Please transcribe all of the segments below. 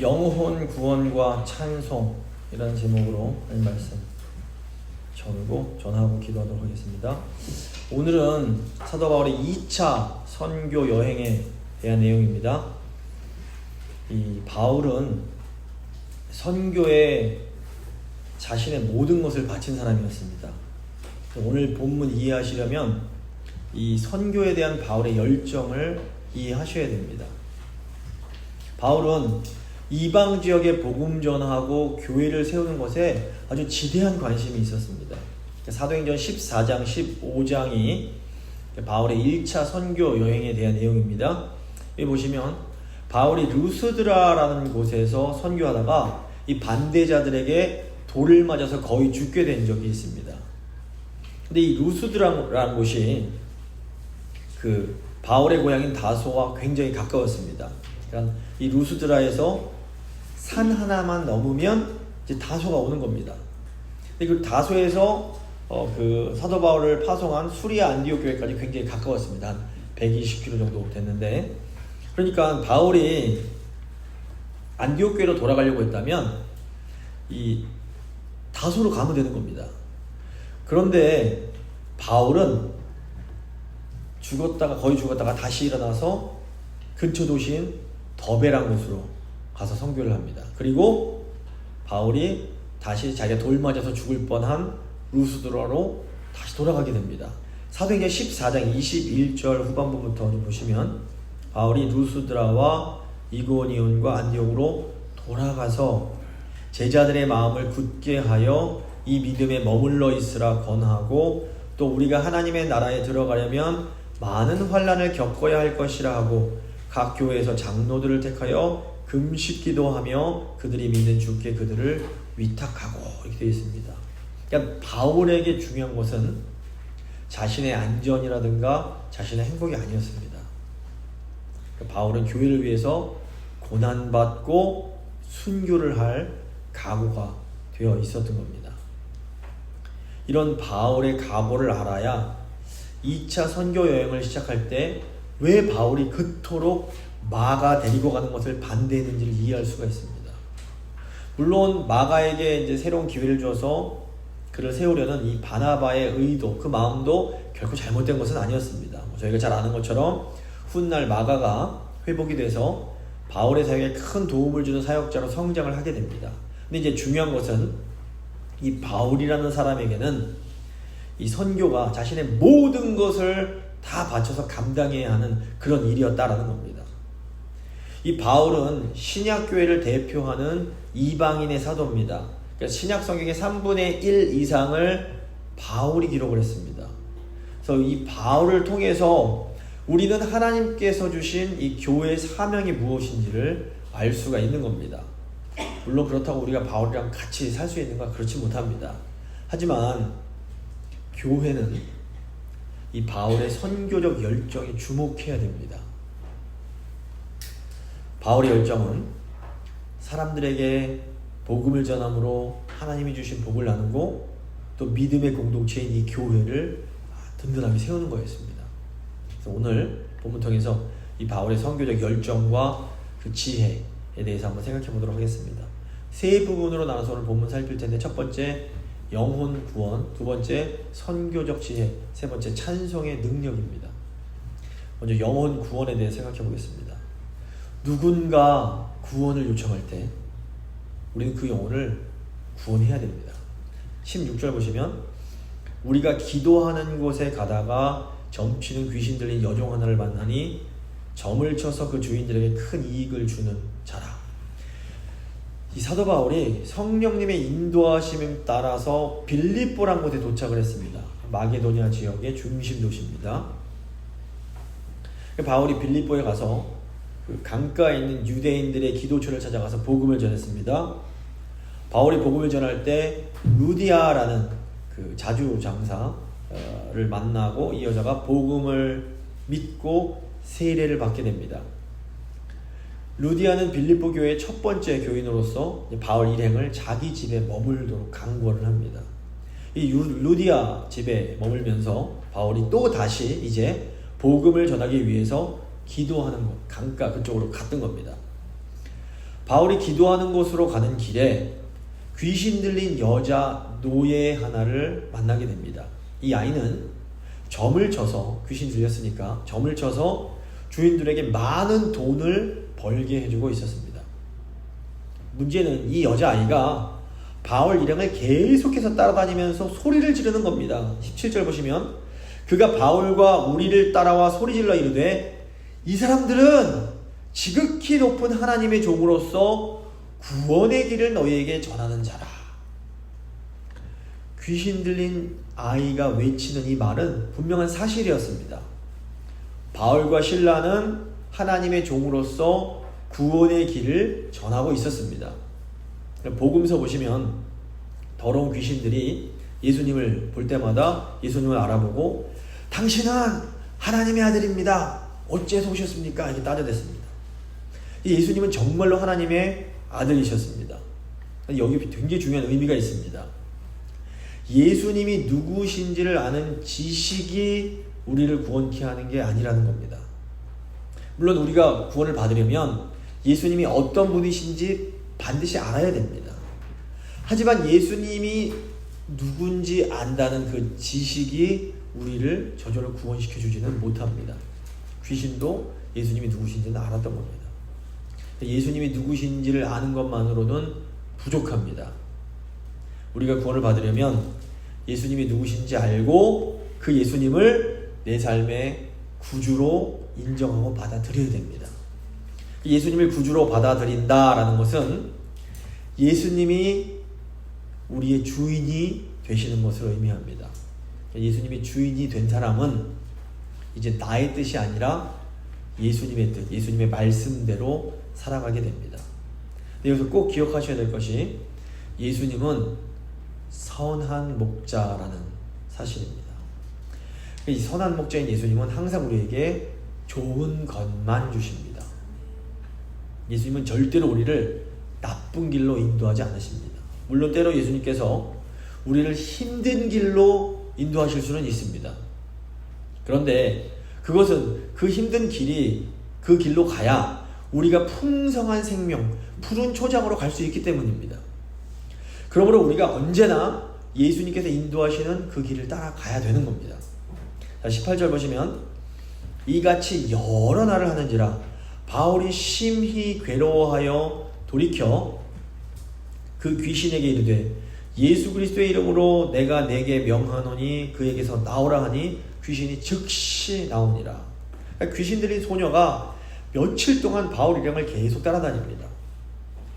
영혼 구원과 찬송 이라는 제목으로 말씀 전하고 기도하도록 하겠습니다. 오늘은 사도 바울의 2차 선교 여행에 대한 내용입니다. 이 바울은 선교에 자신의 모든 것을 바친 사람이었습니다. 오늘 본문 이해하시려면 이 선교에 대한 바울의 열정을 이해하셔야 됩니다. 바울은 이방 지역에 복음 전하고 교회를 세우는 것에 아주 지대한 관심이 있었습니다. 사도행전 14장, 15장이 바울의 1차 선교 여행에 대한 내용입니다. 여기 보시면 바울이 루스드라라는 곳에서 선교하다가 이 반대자들에게 돌을 맞아서 거의 죽게 된 적이 있습니다. 근데 이 루스드라라는 곳이 그 바울의 고향인 다소와 굉장히 가까웠습니다. 그러니까 이 루스드라에서 산 하나만 넘으면 이제 다소가 오는 겁니다. 근데 그 다소에서 그 사도 바울을 파송한 수리아 안디옥 교회까지 굉장히 가까웠습니다. 한 120km 정도 됐는데, 그러니까 바울이 안디옥 교회로 돌아가려고 했다면 이 다소로 가면 되는 겁니다. 그런데 바울은 거의 죽었다가 다시 일어나서 근처 도시인 더베란 곳으로 가서 선교를 합니다. 그리고 바울이 다시 자기가 돌 맞아서 죽을 뻔한 루스드라로 다시 돌아가게 됩니다. 사도행전 14장 21절 후반부부터 보시면 바울이 루스드라와 이고니온과 안디옥으로 돌아가서 제자들의 마음을 굳게 하여 이 믿음에 머물러 있으라 권하고, 또 우리가 하나님의 나라에 들어가려면 많은 환난을 겪어야 할 것이라 하고 각 교회에서 장로들을 택하여 금식기도하며 그들이 믿는 주께 그들을 위탁하고, 이렇게 되어 있습니다. 그러니까 바울에게 중요한 것은 자신의 안전이라든가 자신의 행복이 아니었습니다. 그러니까 바울은 교회를 위해서 고난받고 순교를 할 각오가 되어 있었던 겁니다. 이런 바울의 각오를 알아야 2차 선교 여행을 시작할 때 왜 바울이 그토록 마가 데리고 가는 것을 반대했는지를 이해할 수가 있습니다. 물론 마가에게 이제 새로운 기회를 줘서 그를 세우려는 이 바나바의 의도, 그 마음도 결코 잘못된 것은 아니었습니다. 저희가 잘 아는 것처럼 훗날 마가가 회복이 돼서 바울의 사역에 큰 도움을 주는 사역자로 성장을 하게 됩니다. 근데 이제 중요한 것은 이 바울이라는 사람에게는 이 선교가 자신의 모든 것을 다 바쳐서 감당해야 하는 그런 일이었다라는 겁니다. 이 바울은 신약교회를 대표하는 이방인의 사도입니다. 그러니까 신약 성경의 3분의 1 이상을 바울이 기록을 했습니다. 그래서 이 바울을 통해서 우리는 하나님께서 주신 이 교회의 사명이 무엇인지를 알 수가 있는 겁니다. 물론 그렇다고 우리가 바울이랑 같이 살 수 있는가? 그렇지 못합니다. 하지만 교회는 이 바울의 선교적 열정에 주목해야 됩니다. 바울의 열정은 사람들에게 복음을 전함으로 하나님이 주신 복을 나누고 또 믿음의 공동체인 이 교회를 든든하게 세우는 거였습니다. 그래서 오늘 본문 통해서 이 바울의 선교적 열정과 그 지혜에 대해서 한번 생각해 보도록 하겠습니다. 세 부분으로 나눠서 오늘 본문 살필 텐데, 첫 번째 영혼 구원, 두 번째 선교적 지혜, 세 번째 찬송의 능력입니다. 먼저 영혼 구원에 대해 생각해 보겠습니다. 누군가 구원을 요청할 때 우리는 그 영혼을 구원해야 됩니다. 16절 보시면 우리가 기도하는 곳에 가다가 점치는 귀신 들린 여종 하나를 만나니 점을 쳐서 그 주인들에게 큰 이익을 주는 자라. 이 사도 바울이 성령님의 인도하심에 따라서 빌립보란 곳에 도착을 했습니다. 마게도니아 지역의 중심 도시입니다. 바울이 빌립보에 가서 그 강가에 있는 유대인들의 기도처를 찾아가서 복음을 전했습니다. 바울이 복음을 전할 때 루디아라는 그 자주 장사를 만나고 이 여자가 복음을 믿고 세례를 받게 됩니다. 루디아는 빌립보 교회의 첫 번째 교인으로서 바울 일행을 자기 집에 머물도록 강권을 합니다. 이 루디아 집에 머물면서 바울이 또 다시 이제 복음을 전하기 위해서 기도하는 곳, 강가 그쪽으로 갔던 겁니다. 바울이 기도하는 곳으로 가는 길에 귀신 들린 여자 노예 하나를 만나게 됩니다. 이 아이는 점을 쳐서, 귀신 들렸으니까 점을 쳐서 주인들에게 많은 돈을 벌게 해주고 있었습니다. 문제는 이 여자아이가 바울 일행을 계속해서 따라다니면서 소리를 지르는 겁니다. 17절 보시면 그가 바울과 우리를 따라와 소리질러 이르되 이 사람들은 지극히 높은 하나님의 종으로서 구원의 길을 너희에게 전하는 자라. 귀신 들린 아이가 외치는 이 말은 분명한 사실이었습니다. 바울과 실라는 하나님의 종으로서 구원의 길을 전하고 있었습니다. 복음서 보시면 더러운 귀신들이 예수님을 볼 때마다 예수님을 알아보고 당신은 하나님의 아들입니다. 어째서 오셨습니까? 이렇게 따져댔습니다. 예수님은 정말로 하나님의 아들이셨습니다. 여기 굉장히 중요한 의미가 있습니다. 예수님이 누구신지를 아는 지식이 우리를 구원케 하는 게 아니라는 겁니다. 물론 우리가 구원을 받으려면 예수님이 어떤 분이신지 반드시 알아야 됩니다. 하지만 예수님이 누군지 안다는 그 지식이 우리를 저절로 구원시켜 주지는 못합니다. 귀신도 예수님이 누구신지는 알았던 겁니다. 예수님이 누구신지를 아는 것만으로는 부족합니다. 우리가 구원을 받으려면 예수님이 누구신지 알고 그 예수님을 내 삶의 구주로 인정하고 받아들여야 됩니다. 예수님을 구주로 받아들인다라는 것은 예수님이 우리의 주인이 되시는 것을 의미합니다. 예수님이 주인이 된 사람은 이제 나의 뜻이 아니라 예수님의 뜻, 예수님의 말씀대로 살아가게 됩니다. 여기서 꼭 기억하셔야 될 것이 예수님은 선한 목자라는 사실입니다. 이 선한 목자인 예수님은 항상 우리에게 좋은 것만 주십니다. 예수님은 절대로 우리를 나쁜 길로 인도하지 않으십니다. 물론 때로 예수님께서 우리를 힘든 길로 인도하실 수는 있습니다. 그런데 그것은 그 힘든 길이 그 길로 가야 우리가 풍성한 생명, 푸른 초장으로 갈 수 있기 때문입니다. 그러므로 우리가 언제나 예수님께서 인도하시는 그 길을 따라가야 되는 겁니다. 자, 18절 보시면 이같이 여러 날을 하는지라 바울이 심히 괴로워하여 돌이켜 그 귀신에게 이르되 예수 그리스도의 이름으로 내가 내게 명하노니 그에게서 나오라 하니 귀신이 즉시 나오니라. 그러니까 귀신 들린 소녀가 며칠 동안 바울 일행을 계속 따라다닙니다.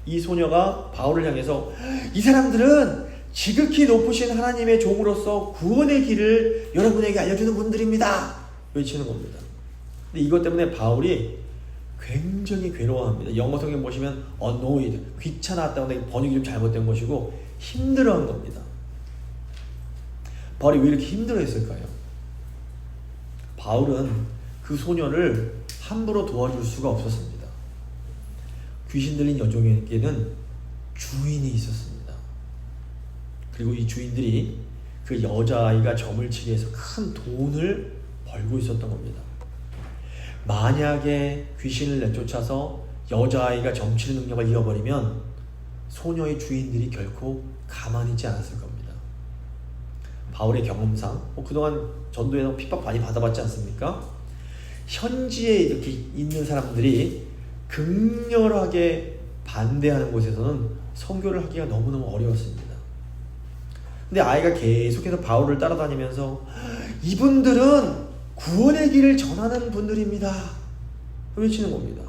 이 소녀가 바울을 향해서 이 사람들은 지극히 높으신 하나님의 종으로서 구원의 길을 여러분에게 알려주는 분들입니다. 외치는 겁니다. 근데 이것 때문에 바울이 굉장히 괴로워합니다. 영어 성경 보시면 annoyed, 귀찮았다고 번역이 좀 잘못된 것이고 힘들어한 겁니다. 바울이 왜 이렇게 힘들어했을까요? 바울은 그 소녀를 함부로 도와줄 수가 없었습니다. 귀신 들린 여종에게는 주인이 있었습니다. 그리고 이 주인들이 그 여자아이가 점을 치게 해서 큰 돈을 벌고 있었던 겁니다. 만약에 귀신을 내쫓아서 여자아이가 점치는 능력을 잃어버리면 소녀의 주인들이 결코 가만히 있지 않았을 겁니다. 바울의 경험상 그동안 전도에서 핍박 많이 받아봤지 않습니까? 현지에 이렇게 있는 사람들이 극렬하게 반대하는 곳에서는 선교를 하기가 너무너무 어려웠습니다. 근데 아이가 계속해서 바울을 따라다니면서 이분들은 구원의 길을 전하는 분들입니다. 외치는 겁니다.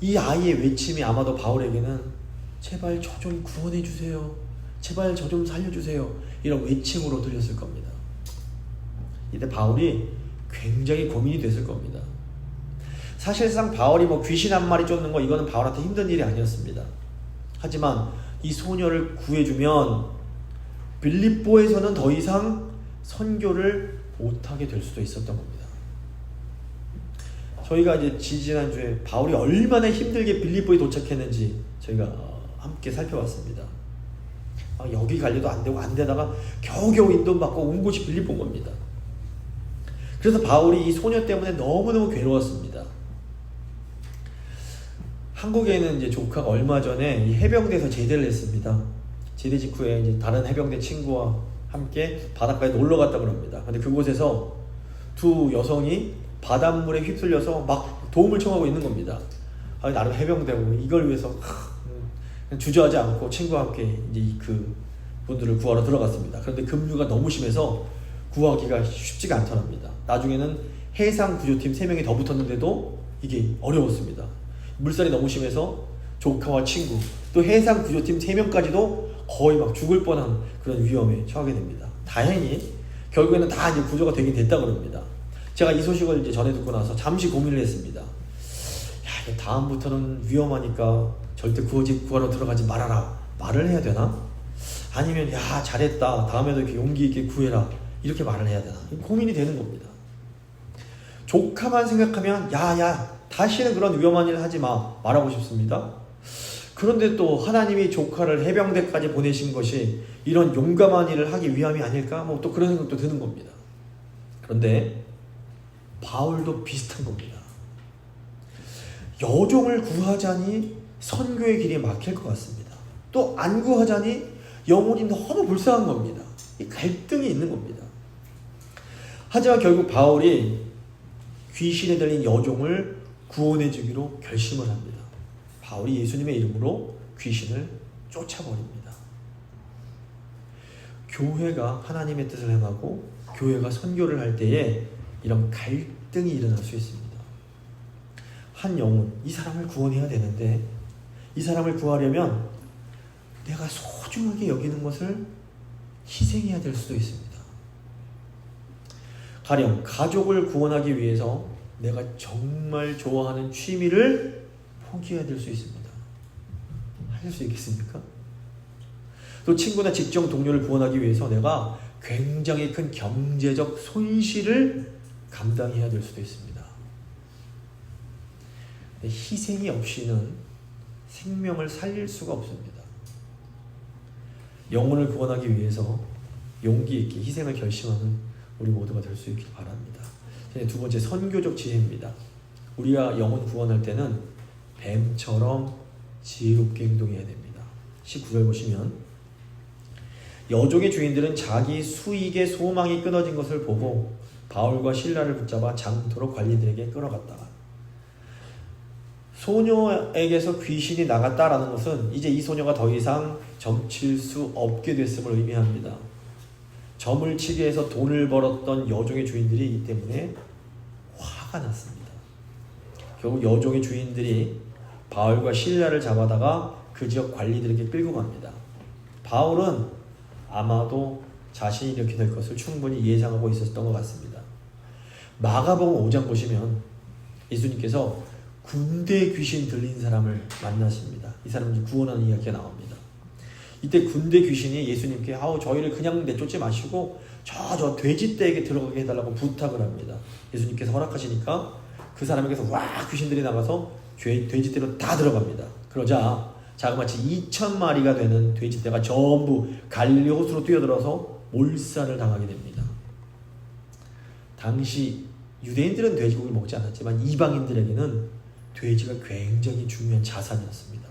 이 아이의 외침이 아마도 바울에게는 제발 저 좀 구원해 주세요. 제발 저 좀 살려주세요. 이런 외침으로 들렸을 겁니다. 이때 바울이 굉장히 고민이 됐을 겁니다. 사실상 바울이 귀신 한 마리 쫓는 거 이거는 바울한테 힘든 일이 아니었습니다. 하지만 이 소녀를 구해주면 빌립보에서는 더 이상 선교를 못하게 될 수도 있었던 겁니다. 저희가 이제 지지난주에 바울이 얼마나 힘들게 빌립보에 도착했는지 저희가 함께 살펴봤습니다. 여기 갈려도 안 되고 안 되다가 겨우겨우 인도받고 온 곳이 빌립보인 겁니다. 그래서 바울이 이 소녀 때문에 너무너무 괴로웠습니다. 한국에는 이제 조카가 얼마 전에 이 해병대에서 제대를 했습니다. 제대 직후에 이제 다른 해병대 친구와 함께 바닷가에 놀러 갔다 그럽니다. 근데 그곳에서 두 여성이 바닷물에 휩쓸려서 막 도움을 청하고 있는 겁니다. 나름 해병대고 이걸 위해서 그냥 주저하지 않고 친구와 함께 이제 그 분들을 구하러 들어갔습니다. 그런데 급류가 너무 심해서 구하기가 쉽지가 않더랍니다. 나중에는 해상 구조팀 3명이 더 붙었는데도 이게 어려웠습니다. 물살이 너무 심해서 조카와 친구 또 해상 구조팀 3명까지도 거의 막 죽을 뻔한 그런 위험에 처하게 됩니다. 다행히 결국에는 다 이제 구조가 되긴 됐다 그럽니다. 제가 이 소식을 이제 전해 듣고 나서 잠시 고민을 했습니다. 야, 다음부터는 위험하니까 절대 구하러 들어가지 말아라. 말을 해야 되나? 아니면 야, 잘했다. 다음에도 이렇게 용기 있게 구해라. 이렇게 말을 해야 되나? 고민이 되는 겁니다. 조카만 생각하면 야, 다시는 그런 위험한 일 하지 마. 말하고 싶습니다. 그런데 또 하나님이 조카를 해병대까지 보내신 것이 이런 용감한 일을 하기 위함이 아닐까? 뭐 또 그런 생각도 드는 겁니다. 그런데 바울도 비슷한 겁니다. 여종을 구하자니 선교의 길이 막힐 것 같습니다. 또 안 구하자니 영혼이 너무 불쌍한 겁니다. 이 갈등이 있는 겁니다. 하지만 결국 바울이 귀신에 들린 여종을 구원해 주기로 결심을 합니다. 바울이 예수님의 이름으로 귀신을 쫓아버립니다. 교회가 하나님의 뜻을 행하고 교회가 선교를 할 때에 이런 갈등이 일어날 수 있습니다. 한 영혼, 이 사람을 구원해야 되는데 이 사람을 구하려면 내가 소중하게 여기는 것을 희생해야 될 수도 있습니다. 가령 가족을 구원하기 위해서 내가 정말 좋아하는 취미를 포기해야 될 수 있습니다. 하실 수 있겠습니까? 또 친구나 직장 동료를 구원하기 위해서 내가 굉장히 큰 경제적 손실을 감당해야 될 수도 있습니다. 희생이 없이는 생명을 살릴 수가 없습니다. 영혼을 구원하기 위해서 용기 있게 희생을 결심하는 우리 모두가 될 수 있길 바랍니다. 두 번째, 선교적 지혜입니다. 우리가 영혼 구원할 때는 뱀처럼 지혜롭게 행동해야 됩니다. 19절 보시면 여종의 주인들은 자기 수익의 소망이 끊어진 것을 보고 바울과 실라를 붙잡아 장터로 관리들에게 끌어갔다. 소녀에게서 귀신이 나갔다라는 것은 이제 이 소녀가 더 이상 점칠 수 없게 됐음을 의미합니다. 점을 치게 해서 돈을 벌었던 여종의 주인들이 이 때문에 화가 났습니다. 결국 여종의 주인들이 바울과 실라를 잡아다가 그 지역 관리들에게 끌고 갑니다. 바울은 아마도 자신이 이렇게 될 것을 충분히 예상하고 있었던 것 같습니다. 마가복음 5장 보시면 예수님께서 군대 귀신 들린 사람을 만나십니다. 이 사람을 구원하는 이야기가 나옵니다. 이때 군대 귀신이 예수님께 저희를 그냥 내쫓지 마시고 저 돼지떼에게 들어가게 해달라고 부탁을 합니다. 예수님께서 허락하시니까 그 사람에게서 귀신들이 나가서 돼지떼로 다 들어갑니다. 그러자 자그마치 2,000마리가 되는 돼지떼가 전부 갈릴리 호수로 뛰어들어서 몰살을 당하게 됩니다. 당시 유대인들은 돼지고기를 먹지 않았지만 이방인들에게는 돼지가 굉장히 중요한 자산이었습니다.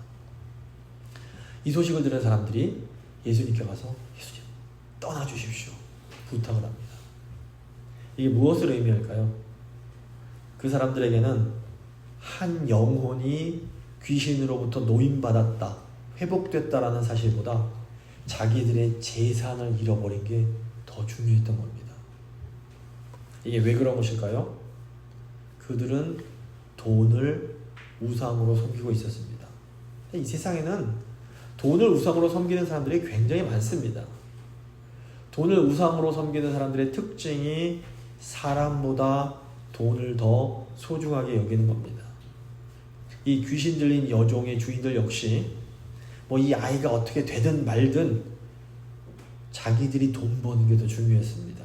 이 소식을 들은 사람들이 예수님께 가서 예수님 떠나주십시오 부탁을 합니다. 이게 무엇을 의미할까요? 그 사람들에게는 한 영혼이 귀신으로부터 노임받았다, 회복됐다라는 사실보다 자기들의 재산을 잃어버린 게 더 중요했던 겁니다. 이게 왜 그런 것일까요? 그들은 돈을 우상으로 섬기고 있었습니다. 이 세상에는 돈을 우상으로 섬기는 사람들이 굉장히 많습니다. 돈을 우상으로 섬기는 사람들의 특징이 사람보다 돈을 더 소중하게 여기는 겁니다. 이 귀신 들린 여종의 주인들 역시 이 아이가 어떻게 되든 말든 자기들이 돈 버는 게 더 중요했습니다.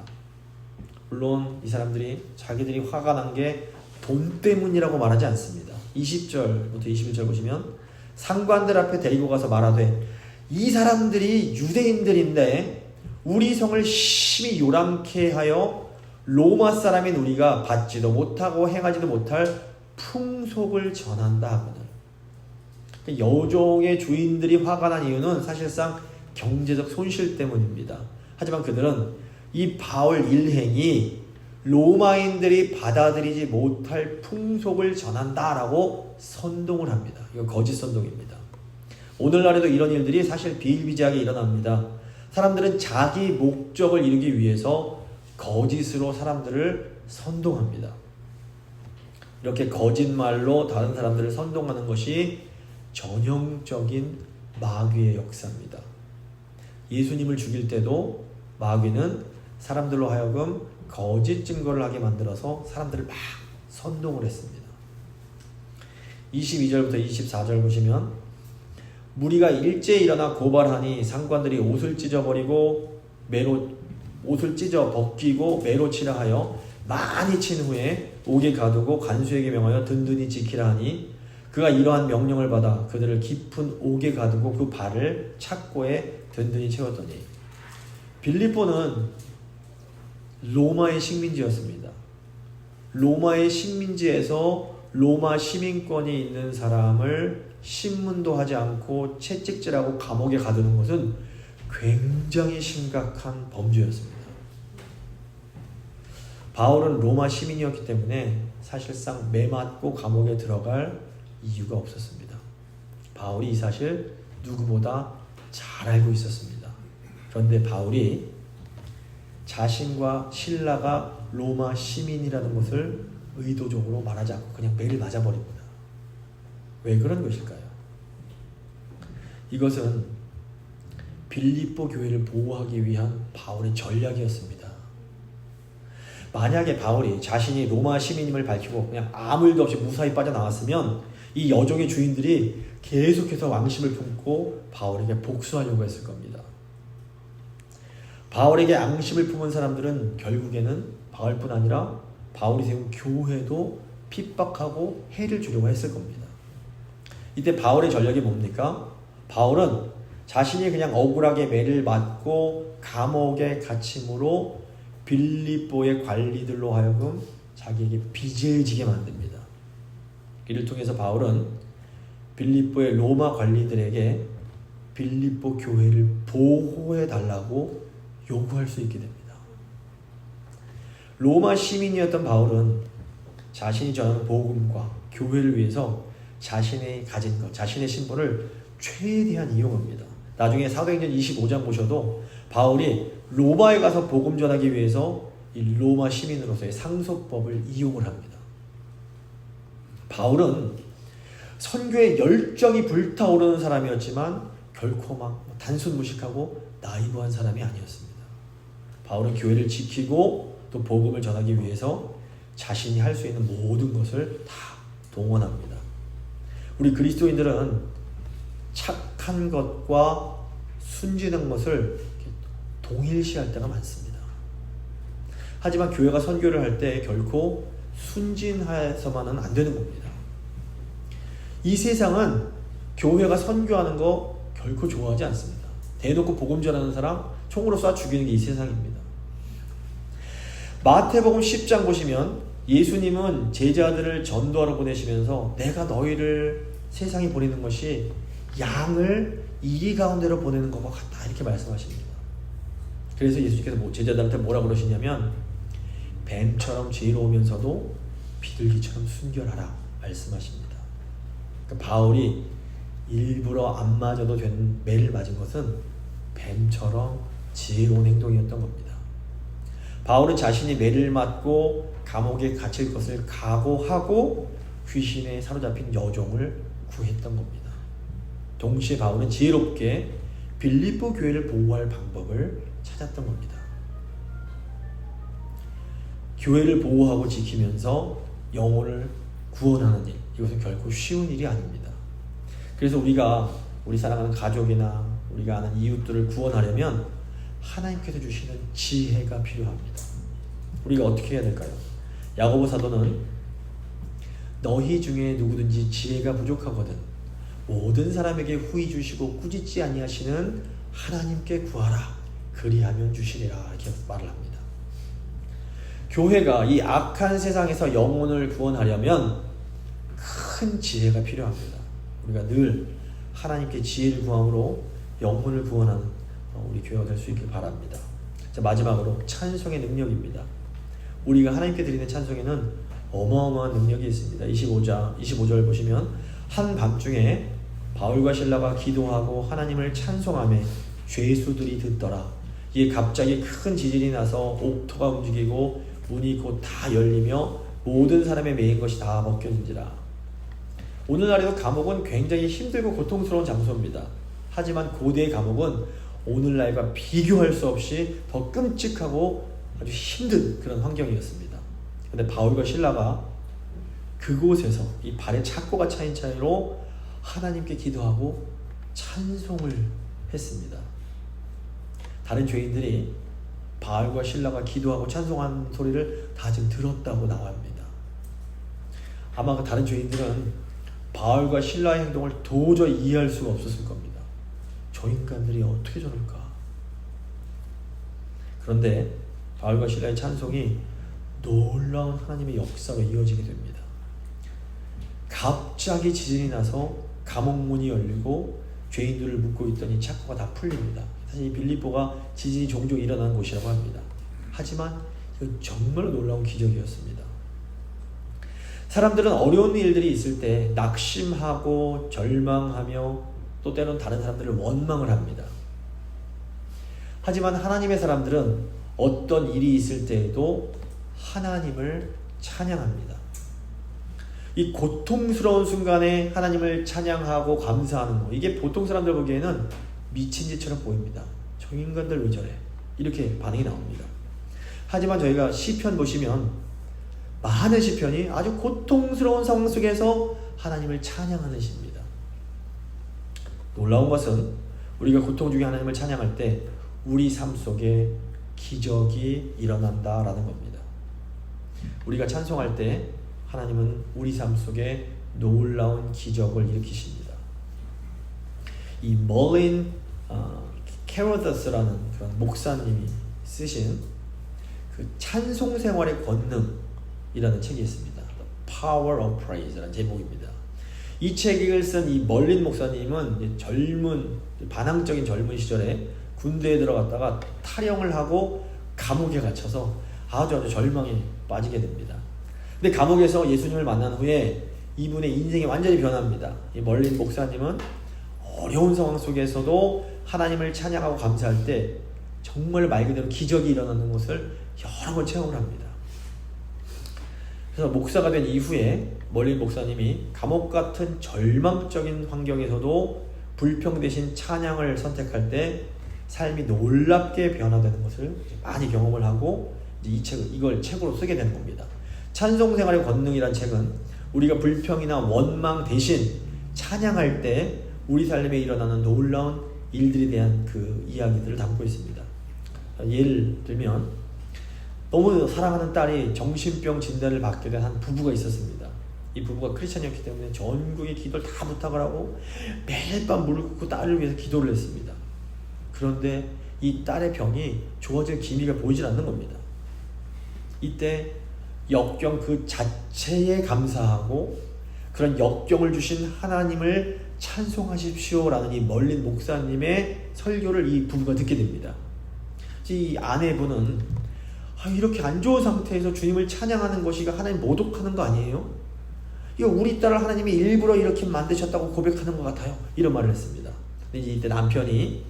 물론 이 사람들이 자기들이 화가 난 게 돈 때문이라고 말하지 않습니다. 20절부터 21절 보시면 상관들 앞에 데리고 가서 말하되 이 사람들이 유대인들인데 우리 성을 심히 요란케 하여 로마 사람인 우리가 받지도 못하고 행하지도 못할 풍속을 전한다 하거늘. 여종의 주인들이 화가 난 이유는 사실상 경제적 손실 때문입니다. 하지만 그들은 이 바울 일행이 로마인들이 받아들이지 못할 풍속을 전한다라고 선동을 합니다. 이거 거짓 선동입니다. 오늘날에도 이런 일들이 사실 비일비재하게 일어납니다. 사람들은 자기 목적을 이루기 위해서 거짓으로 사람들을 선동합니다. 이렇게 거짓말로 다른 사람들을 선동하는 것이 전형적인 마귀의 역사입니다. 예수님을 죽일 때도 마귀는 사람들로 하여금 거짓 증거를 하게 만들어서 사람들을 막 선동을 했습니다. 22절부터 24절 보시면 무리가 일제히 일어나 고발하니 상관들이 옷을 찢어버리고 옷을 찢어 벗기고 매로 치라 하여 많이 친 후에 옥에 가두고 간수에게 명하여 든든히 지키라 하니 그가 이러한 명령을 받아 그들을 깊은 옥에 가두고 그 발을 착고에 든든히 채웠더니 빌립보는 로마의 식민지였습니다. 로마의 식민지에서 로마 시민권이 있는 사람을 신문도 하지 않고 채찍질하고 감옥에 가두는 것은 굉장히 심각한 범죄였습니다. 바울은 로마 시민이었기 때문에 사실상 매맞고 감옥에 들어갈 이유가 없었습니다. 바울이 이 사실 누구보다 잘 알고 있었습니다. 그런데 바울이 자신과 신라가 로마 시민이라는 것을 의도적으로 말하지 않고 그냥 매를 맞아버립니다. 왜 그런 것일까요? 이것은 빌립보 교회를 보호하기 위한 바울의 전략이었습니다. 만약에 바울이 자신이 로마 시민임을 밝히고 그냥 아무 일도 없이 무사히 빠져나왔으면 이 여종의 주인들이 계속해서 왕심을 품고 바울에게 복수하려고 했을 겁니다. 바울에게 앙심을 품은 사람들은 결국에는 바울뿐 아니라 바울이 세운 교회도 핍박하고 해를 주려고 했을 겁니다. 이때 바울의 전략이 뭡니까? 바울은 자신이 그냥 억울하게 매를 맞고 감옥에 갇힘으로 빌립보의 관리들로 하여금 자기에게 빚을 지게 만듭니다. 이를 통해서 바울은 빌립보의 로마 관리들에게 빌립보 교회를 보호해 달라고 요구할 수 있게 됩니다. 로마 시민이었던 바울은 자신이 전하는 복음과 교회를 위해서 자신이 가진 것, 자신의 신분을 최대한 이용합니다. 나중에 사도행전 25장 보셔도 바울이 로마에 가서 복음 전하기 위해서 이 로마 시민으로서의 상속법을 이용을 합니다. 바울은 선교에 열정이 불타오르는 사람이었지만 결코 막 단순 무식하고 나이브한 사람이 아니었습니다. 바울은 교회를 지키고 또 복음을 전하기 위해서 자신이 할 수 있는 모든 것을 다 동원합니다. 우리 그리스도인들은 착한 것과 순진한 것을 동일시할 때가 많습니다. 하지만 교회가 선교를 할 때 결코 순진해서만은 안 되는 겁니다. 이 세상은 교회가 선교하는 거 결코 좋아하지 않습니다. 대놓고 복음 전하는 사람 총으로 쏴 죽이는 게 이 세상입니다. 마태복음 10장 보시면 예수님은 제자들을 전도하러 보내시면서 내가 너희를 세상에 보내는 것이 양을 이리 가운데로 보내는 것과 같다 이렇게 말씀하십니다. 그래서 예수님께서 제자들한테 뭐라 그러시냐면 뱀처럼 지혜로우면서도 비둘기처럼 순결하라 말씀하십니다. 그러니까 바울이 일부러 안 맞아도 된 매를 맞은 것은 뱀처럼 지혜로운 행동이었던 겁니다. 바울은 자신이 매를 맞고 감옥에 갇힐 것을 각오하고 귀신에 사로잡힌 여종을 구했던 겁니다. 동시에 바울은 지혜롭게 빌립보 교회를 보호할 방법을 찾았던 겁니다. 교회를 보호하고 지키면서 영혼을 구원하는 일, 이것은 결코 쉬운 일이 아닙니다. 그래서 우리 사랑하는 가족이나 우리가 아는 이웃들을 구원하려면 하나님께서 주시는 지혜가 필요합니다. 우리가 어떻게 해야 될까요? 야고보 사도는 너희 중에 누구든지 지혜가 부족하거든 모든 사람에게 후히 주시고 꾸짖지 아니하시는 하나님께 구하라 그리하면 주시리라 이렇게 말을 합니다. 교회가 이 악한 세상에서 영혼을 구원하려면 큰 지혜가 필요합니다. 우리가 늘 하나님께 지혜를 구함으로 영혼을 구원하는 우리 교회가 될 수 있길 바랍니다. 자, 마지막으로 찬송의 능력입니다. 우리가 하나님께 드리는 찬송에는 어마어마한 능력이 있습니다. 25절 보시면 한밤중에 바울과 실라가 기도하고 하나님을 찬송하며 죄수들이 듣더라. 이게 갑자기 큰 지진이 나서 옥토가 움직이고 문이 곧 다 열리며 모든 사람의 매인 것이 다 벗겨진지라. 오늘날에도 감옥은 굉장히 힘들고 고통스러운 장소입니다. 하지만 고대의 감옥은 오늘날과 비교할 수 없이 더 끔찍하고 아주 힘든 그런 환경이었습니다. 근데 바울과 실라가 그곳에서 이 발에 착고가 차인 차이로 하나님께 기도하고 찬송을 했습니다. 다른 죄인들이 바울과 실라가 기도하고 찬송한 소리를 다 지금 들었다고 나옵니다. 아마 다른 죄인들은 바울과 실라의 행동을 도저히 이해할 수가 없었을 겁니다. 저 인간들이 어떻게 저럴까? 그런데 바울과 실라의 찬송이 놀라운 하나님의 역사로 이어지게 됩니다. 갑자기 지진이 나서 감옥문이 열리고 죄인들을 묶고 있던 이 착고가 다 풀립니다. 사실 이 빌립보가 지진이 종종 일어나는 곳이라고 합니다. 하지만 이건 정말 놀라운 기적이었습니다. 사람들은 어려운 일들이 있을 때 낙심하고 절망하며 또 때로는 다른 사람들을 원망을 합니다. 하지만 하나님의 사람들은 어떤 일이 있을 때에도 하나님을 찬양합니다. 이 고통스러운 순간에 하나님을 찬양하고 감사하는 것, 이게 보통 사람들 보기에는 미친 짓처럼 보입니다. 저 인간들 왜 저래? 이렇게 반응이 나옵니다. 하지만 저희가 시편 보시면 많은 시편이 아주 고통스러운 상황 속에서 하나님을 찬양하는 시입니다. 놀라운 것은 우리가 고통 중에 하나님을 찬양할 때 우리 삶 속에 기적이 일어난다라는 겁니다. 우리가 찬송할 때 하나님은 우리 삶 속에 놀라운 기적을 일으키십니다. 이 멀린 캐러더스라는 그런 목사님이 쓰신 그 찬송 생활의 권능이라는 책이 있습니다. The Power of Praise라는 제목입니다. 이 책을 쓴 이 멀린 목사님은 반항적인 젊은 시절에 군대에 들어갔다가 탈영을 하고 감옥에 갇혀서 아주 절망에 빠지게 됩니다. 근데 감옥에서 예수님을 만난 후에 이분의 인생이 완전히 변합니다. 이 멀린 목사님은 어려운 상황 속에서도 하나님을 찬양하고 감사할 때 정말 말 그대로 기적이 일어나는 것을 여러 번 체험을 합니다. 그래서 목사가 된 이후에 멀린 목사님이 감옥 같은 절망적인 환경에서도 불평 대신 찬양을 선택할 때 삶이 놀랍게 변화되는 것을 많이 경험을 하고 이걸 책으로 쓰게 되는 겁니다. 찬송생활의 권능이란 책은 우리가 불평이나 원망 대신 찬양할 때 우리 삶에 일어나는 놀라운 일들에 대한 그 이야기들을 담고 있습니다. 예를 들면 너무 사랑하는 딸이 정신병 진단을 받게 된 한 부부가 있었습니다. 이 부부가 크리스찬이었기 때문에 전국의 기도를 다 부탁을 하고 매일 밤 무릎 꿇고 딸을 위해서 기도를 했습니다. 그런데 이 딸의 병이 좋아질 기미가 보이질 않는 겁니다. 이때 역경 그 자체에 감사하고 그런 역경을 주신 하나님을 찬송하십시오라는 이 멀린 목사님의 설교를 이 부부가 듣게 됩니다. 이 아내분은 이렇게 안 좋은 상태에서 주님을 찬양하는 것이 하나님 모독하는 거 아니에요? 이거 우리 딸을 하나님이 일부러 이렇게 만드셨다고 고백하는 것 같아요. 이런 말을 했습니다. 근데 이때 남편이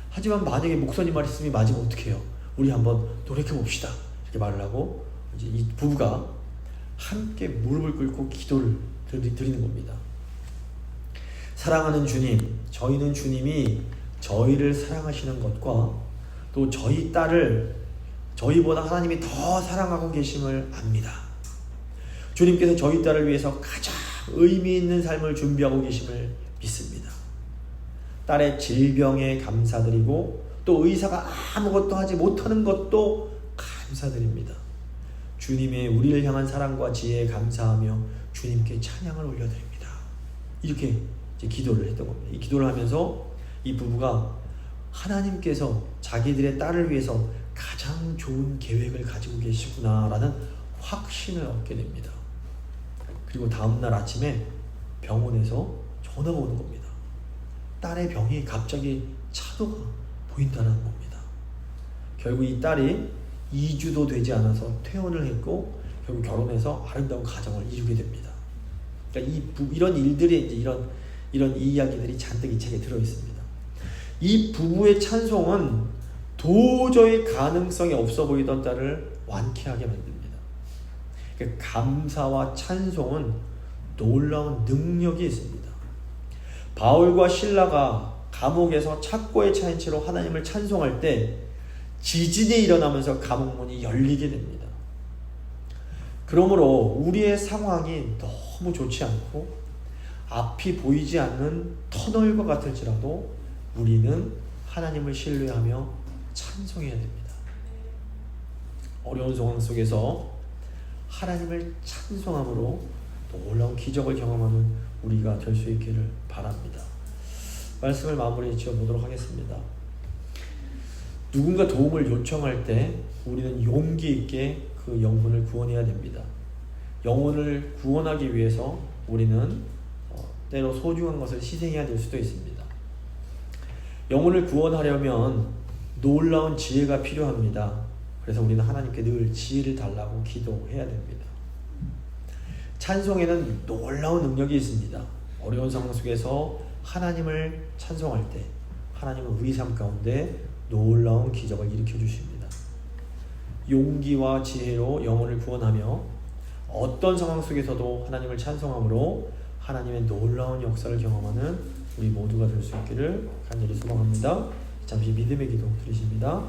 하지만 만약에 목사님 말씀이 맞으면 어떡해요? 우리 한번 돌이켜봅시다. 이렇게 말을 하고 이제 이 부부가 함께 무릎을 꿇고 기도를 드리는 겁니다. 사랑하는 주님, 저희는 주님이 저희를 사랑하시는 것과 또 저희 딸을 저희보다 하나님이 더 사랑하고 계심을 압니다. 주님께서 저희 딸을 위해서 가장 의미 있는 삶을 준비하고 계심을 믿습니다. 딸의 질병에 감사드리고 또 의사가 아무것도 하지 못하는 것도 감사드립니다. 주님의 우리를 향한 사랑과 지혜에 감사하며 주님께 찬양을 올려드립니다. 이렇게 이제 기도를 했던 겁니다. 이 기도를 하면서 이 부부가 하나님께서 자기들의 딸을 위해서 가장 좋은 계획을 가지고 계시구나라는 확신을 얻게 됩니다. 그리고 다음날 아침에 병원에서 전화가 오는 겁니다. 딸의 병이 갑자기 차도가 보인다는 겁니다. 결국 이 딸이 2주도 되지 않아서 퇴원을 했고 결국 결혼해서 아름다운 가정을 이루게 됩니다. 그러니까 이런 일들이 이제 이런 이야기들이 잔뜩 이 책에 들어 있습니다. 이 부부의 찬송은 도저히 가능성이 없어 보이던 딸을 완쾌하게 만듭니다. 그러니까 감사와 찬송은 놀라운 능력이 있습니다. 바울과 실라가 감옥에서 착고에 차인 채로 하나님을 찬송할 때 지진이 일어나면서 감옥문이 열리게 됩니다. 그러므로 우리의 상황이 너무 좋지 않고 앞이 보이지 않는 터널과 같을지라도 우리는 하나님을 신뢰하며 찬송해야 됩니다. 어려운 상황 속에서 하나님을 찬송함으로 놀라운 기적을 경험하는 우리가 될 수 있기를 바랍니다. 말씀을 마무리 지어보도록 하겠습니다. 누군가 도움을 요청할 때 우리는 용기 있게 그 영혼을 구원해야 됩니다. 영혼을 구원하기 위해서 우리는 때로 소중한 것을 희생해야 될 수도 있습니다. 영혼을 구원하려면 놀라운 지혜가 필요합니다. 그래서 우리는 하나님께 늘 지혜를 달라고 기도해야 됩니다. 찬송에는 놀라운 능력이 있습니다. 어려운 상황 속에서 하나님을 찬송할 때 하나님은 우리 삶 가운데 놀라운 기적을 일으켜 주십니다. 용기와 지혜로 영혼을 구원하며 어떤 상황 속에서도 하나님을 찬송함으로 하나님의 놀라운 역사를 경험하는 우리 모두가 될 수 있기를 간절히 소망합니다. 잠시 믿음의 기도 드리십니다.